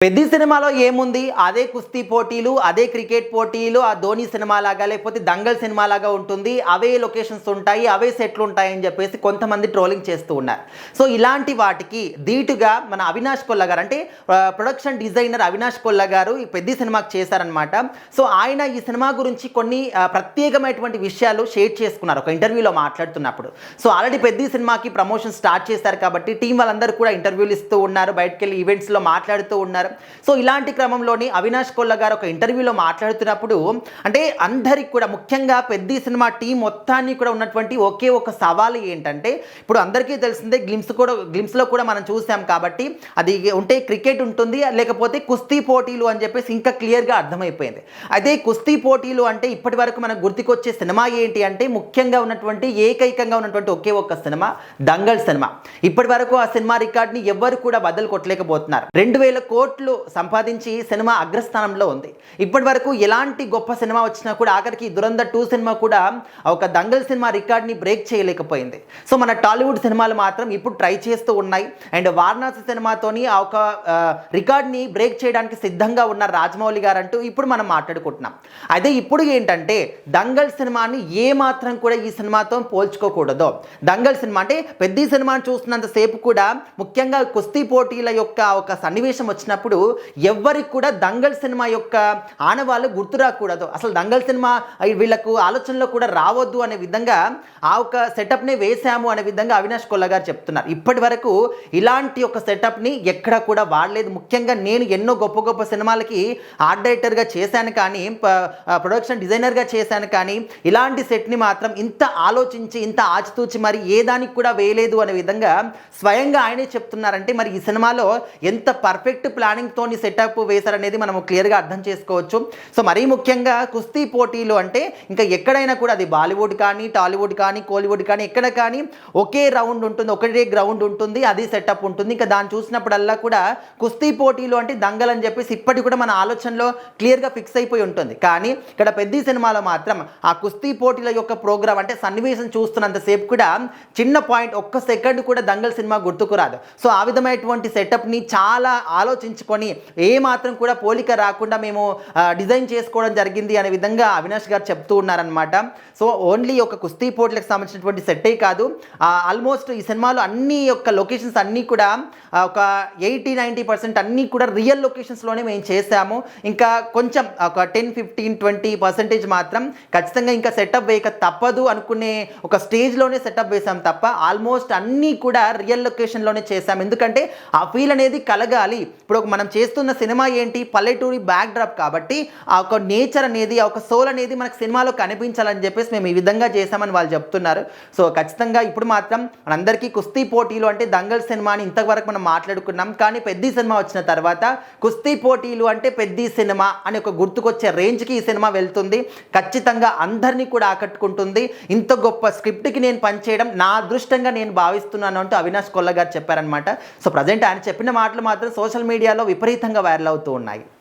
పెద్ది సినిమాలో ఏముంది? అదే కుస్తీ పోటీలు, అదే క్రికెట్ పోటీలు, ఆ ధోని సినిమా లాగా లేకపోతే దంగల్ సినిమా లాగా ఉంటుంది. అవే లొకేషన్స్ ఉంటాయి, అవే సెట్లు ఉంటాయని చెప్పేసి కొంతమంది ట్రోలింగ్ చేస్తూ ఉన్నారు. సో ఇలాంటి వాటికి ధీటుగా మన అవినాష్ కొల్లా గారు అంటే ప్రొడక్షన్ డిజైనర్ అవినాష్ కొల్లా గారు ఈ పెద్ది సినిమాకి చేశారనమాట. సో ఆయన ఈ సినిమా గురించి కొన్ని ప్రత్యేకమైనటువంటి విషయాలు షేర్ చేసుకున్నారు ఒక ఇంటర్వ్యూలో మాట్లాడుతున్నప్పుడు. సో ఆల్రెడీ పెద్ది సినిమాకి ప్రమోషన్ స్టార్ట్ చేశారు కాబట్టి టీం వాళ్ళందరూ కూడా ఇంటర్వ్యూలు ఇస్తూ ఉన్నారు, బయటకెళ్ళి ఈవెంట్స్లో మాట్లాడుతూ ఉన్నారు. సో ఇలాంటి క్రమంలోని అవినాష్ కొల్లా గారు ఒక ఇంటర్వ్యూలో మాట్లాడుతున్నప్పుడు అంటే అందరికి కూడా ముఖ్యంగా పెద్ది సినిమా టీం మొత్తాన్ని కూడా ఉన్నటువంటి ఒకే ఒక సవాలు ఏంటంటే ఇప్పుడు అందరికీ తెలిసిందే గ్లిమ్స్లో కూడా మనం చూసాం కాబట్టి అది ఉంటే క్రికెట్ ఉంటుంది లేకపోతే కుస్తీ పోటీలు అని చెప్పేసి ఇంకా క్లియర్గా అర్థమైపోయింది. అదే కుస్తీ పోటీలు అంటే ఇప్పటి వరకు మనకు గుర్తుకొచ్చే సినిమా ఏంటి అంటే ముఖ్యంగా ఉన్నటువంటి ఏకైకంగా ఉన్నటువంటి ఒకే ఒక్క సినిమా దంగల్ సినిమా. ఇప్పటి వరకు ఆ సినిమా రికార్డ్ని ఎవ్వరు కూడా బద్దలు కొట్టలేకపోతున్నారు. 2000 కోట్లు సంపాదించి సినిమా అగ్రస్థానంలో ఉంది. ఇప్పటి వరకు ఎలాంటి గొప్ప సినిమా వచ్చినా కూడా ఆఖరికి దురంధర్ 2 సినిమా కూడా ఒక దంగల్ సినిమా రికార్డ్ని బ్రేక్ చేయలేకపోయింది. సో మన టాలీవుడ్ సినిమాలు మాత్రం ఇప్పుడు ట్రై చేస్తూ ఉన్నాయి. అండ్ వారణాసి సినిమాతోని ఆ ఒక రికార్డ్ని బ్రేక్ చేయడానికి సిద్ధంగా ఉన్న రాజమౌళి గారు అంటూ ఇప్పుడు మనం మాట్లాడుకుంటున్నాం. అదే ఇప్పుడు ఏంటంటే దంగల్ సినిమాని ఏ మాత్రం కూడా ఈ సినిమాతో పోల్చుకోకూడదు. దంగల్ సినిమా అంటే పెద్ద సినిమాని చూస్తున్నంతసేపు కూడా ముఖ్యంగా కుస్తీ పోటీల యొక్క ఒక సన్నివేశం వచ్చినప్పుడు ఎవ్వరికి కూడా దంగల్ సినిమా యొక్క ఆనవాళ్ళు గుర్తు రాకూడదు, అసలు దంగల్ సినిమా వీళ్ళకు ఆలోచనలో కూడా రావద్దు అనే విధంగా ఆ ఒక సెటప్ని వేసాము అనే విధంగా అవినాష్ కొల్లా గారు చెప్తున్నారు. ఇప్పటి వరకు ఇలాంటి ఒక సెటప్ని ఎక్కడ కూడా వాడలేదు. ముఖ్యంగా నేను ఎన్నో గొప్ప గొప్ప సినిమాలకి ఆర్ట్ డైరెక్టర్గా చేశాను కానీ ప్రొడక్షన్ డిజైనర్గా చేశాను కానీ ఇలాంటి సెట్ని మాత్రం ఇంత ఆలోచించి ఇంత ఆచితూచి మరి ఏ దానికి కూడా వేయలేదు అనే విధంగా స్వయంగా ఆయనే చెప్తున్నారంటే మరి ఈ సినిమాలో ఎంత పర్ఫెక్ట్ ప్లానింగ్తోని సెటప్ వేశారనేది మనం క్లియర్గా అర్థం చేసుకోవచ్చు. సో మరీ ముఖ్యంగా కుస్తీ పోటీలు అంటే ఇంకా ఎక్కడైనా కూడా అది బాలీవుడ్ కానీ టాలీవుడ్ కానీ కోలీవుడ్ కానీ ఎక్కడ కానీ ఒకే రౌండ్ ఉంటుంది, ఒకటే గ్రౌండ్ ఉంటుంది, అది సెటప్ ఉంటుంది. ఇంకా దాన్ని చూసినప్పుడల్లా కూడా కుస్తీ పోటీలు అంటే దంగల్ అని చెప్పేసి ఇప్పటికి కూడా మన ఆలోచనలో క్లియర్గా ఫిక్స్ అయిపోయి ఉంటుంది. కానీ ఇక్కడ పెద్ద సినిమాలో మాత్రం ఆ కుస్తీ పోటీల యొక్క ప్రోగ్రామ్ అంటే సన్నివేశం చూస్తున్నంతసేపు కూడా చిన్న పాయింట్ ఒక్క సెకండ్ కూడా దంగల్ సినిమా గుర్తుకు రాదు. సో ఆ విధమైనటువంటి సెటప్ని చాలా ఆలోచించుకొని ఏ మాత్రం కూడా పోలిక రాకుండా మేము డిజైన్ చేసుకోవడం జరిగింది అనే విధంగా అవినాష్ గారు చెప్తూ ఉన్నారనమాట. సో ఓన్లీ ఒక కుస్తీ పోటీలకు సంబంధించినటువంటి సెట్టే కాదు, ఆల్మోస్ట్ ఈ సినిమాలో అన్ని యొక్క లొకేషన్స్ అన్నీ కూడా ఒక 80-90% అన్నీ కూడా రియల్ లొకేషన్స్లోనే మేము చేసాము. ఇంకా కొంచెం ఒక 10-15-20% మాత్రం ఖచ్చితంగా ఇంకా సెటప్ వేయక తప్పదు అనుకునే ఒక స్టేజ్లోనే సెటప్ వేసాం తప్ప ఆల్మోస్ట్ అన్నీ కూడా రియల్ లొకేషన్లోనే చేసాం. ఎందుకంటే ఆ ఫీల్ అనేది కలగాలి. ఇప్పుడు మనం చేస్తున్న సినిమా ఏంటి, పల్లెటూరి బ్యాక్ డ్రాప్ కాబట్టి ఆ ఒక నేచర్ అనేది ఆ ఒక సోల్ అనేది మనకు సినిమాలో కనిపించాలని చెప్పేసి మేము ఈ విధంగా చేసామని వాళ్ళు చెప్తున్నారు. సో ఖచ్చితంగా ఇప్పుడు మాత్రం మనందరికీ కుస్తీ పోటీలు అంటే దంగల్ సినిమాని ఇంతవరకు మనం మాట్లాడుకున్నాం. కానీ పెద్ద సినిమా వచ్చిన తర్వాత కుస్తీ పోటీలు అంటే పెద్ద సినిమా అని ఒక గుర్తుకొచ్చే రేంజ్కి ఈ సినిమా వెళ్తుంది. ఖచ్చితంగా అందరినీ కూడా ఆకట్టుకుంటుంది. ఇంత గొప్ప స్క్రిప్ట్కి నేను పనిచేయడం నా అదృష్టంగా నేను భావిస్తున్నాను అంటూ అవినాష్ కొల్లా గారు చెప్పారనమాట. సో ప్రజెంట్ ఆయన చెప్పిన మాటలు మాత్రం సోషల్ మీడియాలో విపరీతంగా వైరల్ అవుతూ ఉన్నాయి.